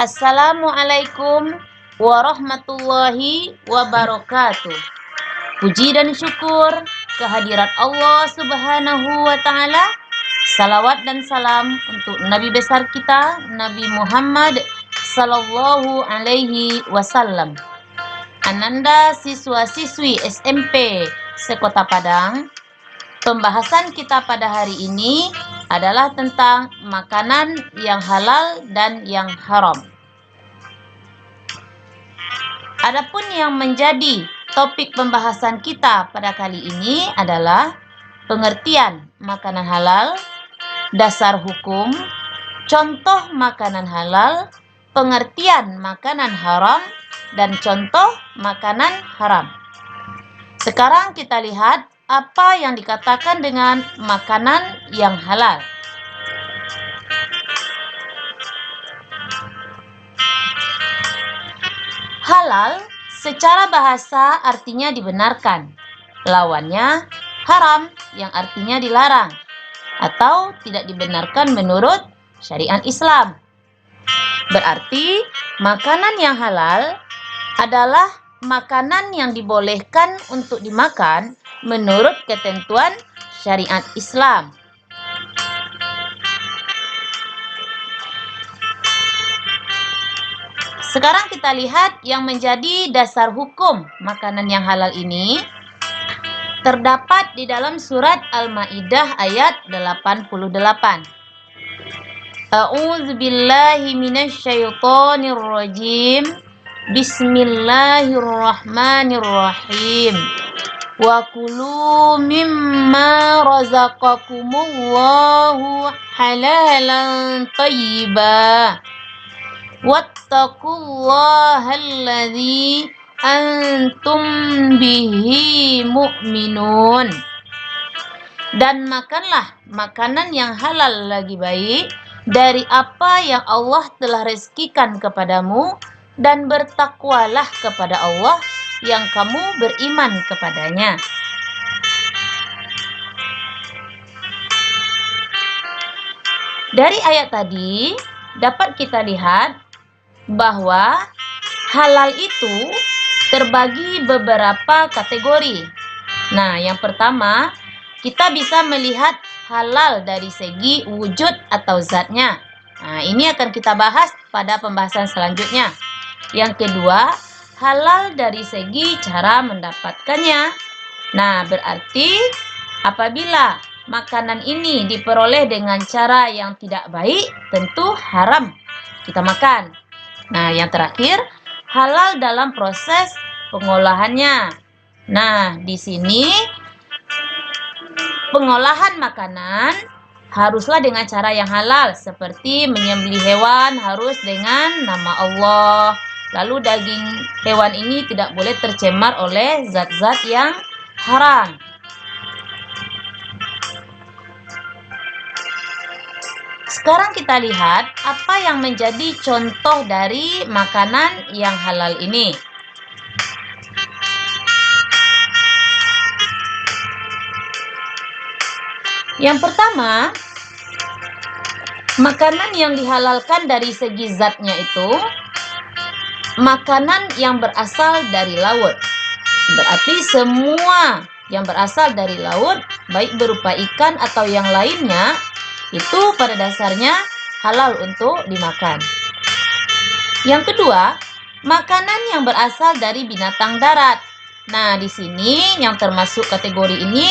Assalamualaikum warahmatullahi wabarakatuh. Puji dan syukur kehadirat Allah Subhanahu wa Ta'ala. Salawat dan salam untuk Nabi besar kita, Nabi Muhammad Sallallahu Alaihi Wasallam. Ananda siswa-siswi SMP Sekota Padang. Pembahasan kita pada hari ini adalah tentang makanan yang halal dan yang haram. Adapun yang menjadi topik pembahasan kita pada kali ini adalah pengertian makanan halal, dasar hukum, contoh makanan halal, pengertian makanan haram, dan contoh makanan haram. Sekarang kita lihat apa yang dikatakan dengan makanan yang halal. Halal secara bahasa artinya dibenarkan. Lawannya haram yang artinya dilarang atau tidak dibenarkan menurut syariat Islam. Berarti makanan yang halal adalah makanan yang dibolehkan untuk dimakan menurut ketentuan syariat Islam. Sekarang kita lihat yang menjadi dasar hukum makanan yang halal ini terdapat di dalam surat Al-Maidah ayat 88. A'udzubillahi minasyaitonir rajim. Bismillahirrahmanirrahim. Wa kulu mimma razaqakumullahu halalan thayyiba. Wattaqullahalladzi antum bihi mu'minun. Dan makanlah makanan yang halal lagi baik dari apa yang Allah telah rezekikan kepadamu, dan bertakwalah kepada Allah yang kamu beriman kepadanya. Dari ayat tadi dapat kita lihat bahwa halal itu terbagi beberapa kategori. Nah, yang pertama, kita bisa melihat halal dari segi wujud atau zatnya. Nah, ini akan kita bahas pada pembahasan selanjutnya. Yang kedua, halal dari segi cara mendapatkannya. Nah, berarti apabila makanan ini diperoleh dengan cara yang tidak baik, tentu haram kita makan. Nah, yang terakhir, halal dalam proses pengolahannya. Nah, di sini pengolahan makanan haruslah dengan cara yang halal, seperti menyembelih hewan harus dengan nama Allah. Lalu daging hewan ini tidak boleh tercemar oleh zat-zat yang haram. Sekarang kita lihat apa yang menjadi contoh dari makanan yang halal ini. Yang pertama, makanan yang dihalalkan dari segi zatnya itu makanan yang berasal dari laut. Berarti semua yang berasal dari laut, baik berupa ikan atau yang lainnya, itu pada dasarnya halal untuk dimakan. Yang kedua, makanan yang berasal dari binatang darat. Nah, di sini yang termasuk kategori ini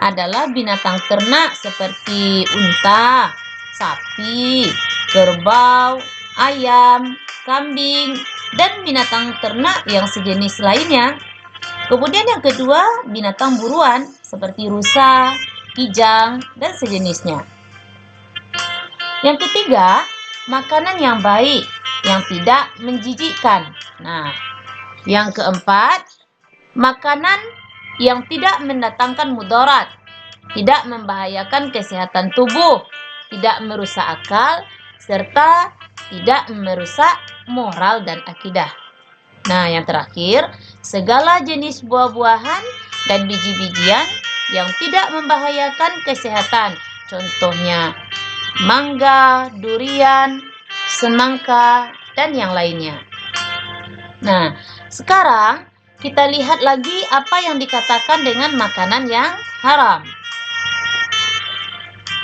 adalah binatang ternak seperti unta, sapi, kerbau, ayam, kambing, dan binatang ternak yang sejenis lainnya. Kemudian yang kedua, binatang buruan seperti rusa, kijang, dan sejenisnya. Yang ketiga, makanan yang baik, yang tidak menjijikkan. Nah, yang keempat, makanan yang tidak mendatangkan mudarat, tidak membahayakan kesehatan tubuh, tidak merusak akal, serta tidak merusak moral dan akidah. Nah, yang terakhir, segala jenis buah-buahan dan biji-bijian yang tidak membahayakan kesehatan. Contohnya mangga, durian, semangka, dan yang lainnya. Nah, sekarang kita lihat lagi apa yang dikatakan dengan makanan yang haram.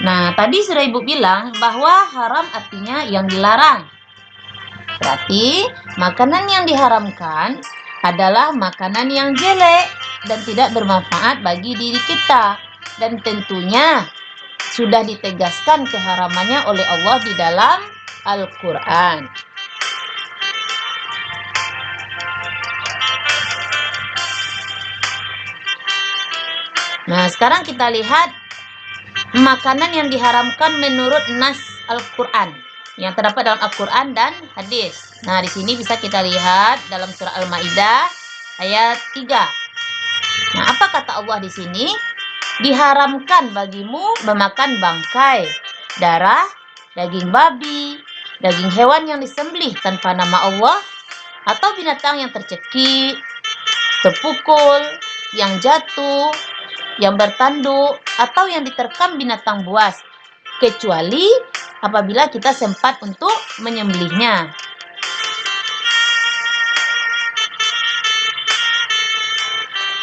Nah, tadi sudah Ibu bilang bahwa haram artinya yang dilarang. Berarti, makanan yang diharamkan adalah makanan yang jelek dan tidak bermanfaat bagi diri kita. Dan tentunya sudah ditegaskan keharamannya oleh Allah di dalam Al-Quran. Nah, sekarang kita lihat makanan yang diharamkan menurut nas Al-Quran yang terdapat dalam Al-Quran dan hadis. Nah, di sini bisa kita lihat dalam surah Al-Maidah ayat 3. Nah, apa kata Allah di sini? Diharamkan bagimu memakan bangkai, darah, daging babi, daging hewan yang disembelih tanpa nama Allah, atau binatang yang tercekik, terpukul, yang jatuh, yang bertanduk, atau yang diterkam binatang buas, kecuali apabila kita sempat untuk menyembelihnya.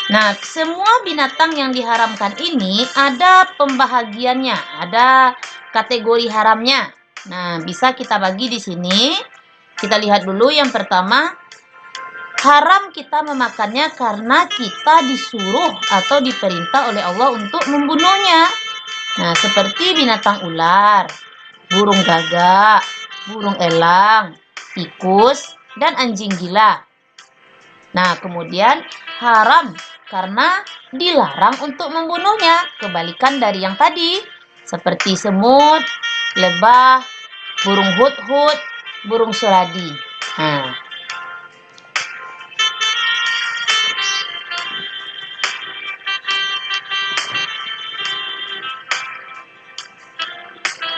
Nah, semua binatang yang diharamkan ini ada pembahagiannya, ada kategori haramnya. Nah, bisa kita bagi di sini. Kita lihat dulu yang pertama, haram kita memakannya karena kita disuruh atau diperintah oleh Allah untuk membunuhnya. Nah, seperti binatang ular, burung gagak, burung elang, tikus, dan anjing gila. Nah, kemudian haram karena dilarang untuk membunuhnya, kebalikan dari yang tadi, seperti semut, lebah, burung hudhud, burung suradi. Nah,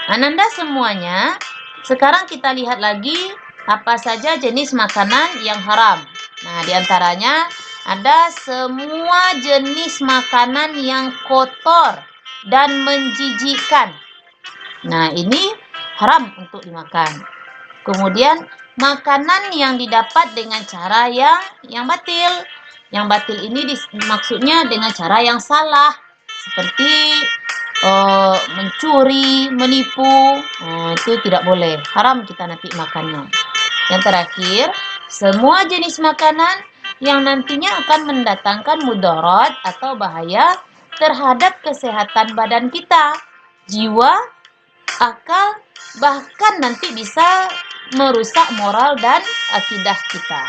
Ananda semuanya, sekarang kita lihat lagi apa saja jenis makanan yang haram. Nah, diantaranya ada semua jenis makanan yang kotor dan menjijikkan. Nah, ini haram untuk dimakan. Kemudian, makanan yang didapat dengan cara yang batil. Yang batil ini maksudnya dengan cara yang salah. Seperti mencuri, menipu, itu tidak boleh. Haram kita nanti makannya. Yang terakhir, semua jenis makanan yang nantinya akan mendatangkan mudarat atau bahaya terhadap kesehatan badan kita, jiwa, akal, bahkan nanti bisa merusak moral dan akidah kita.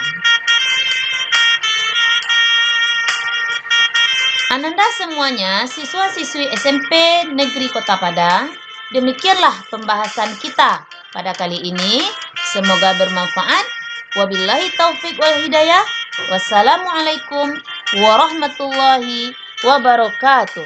Ananda semuanya, siswa-siswi SMP Negeri Kota Padang, demikianlah pembahasan kita pada kali ini. Semoga bermanfaat. Wabillahi taufik wal hidayah. Wassalamualaikum warahmatullahi wabarakatuh.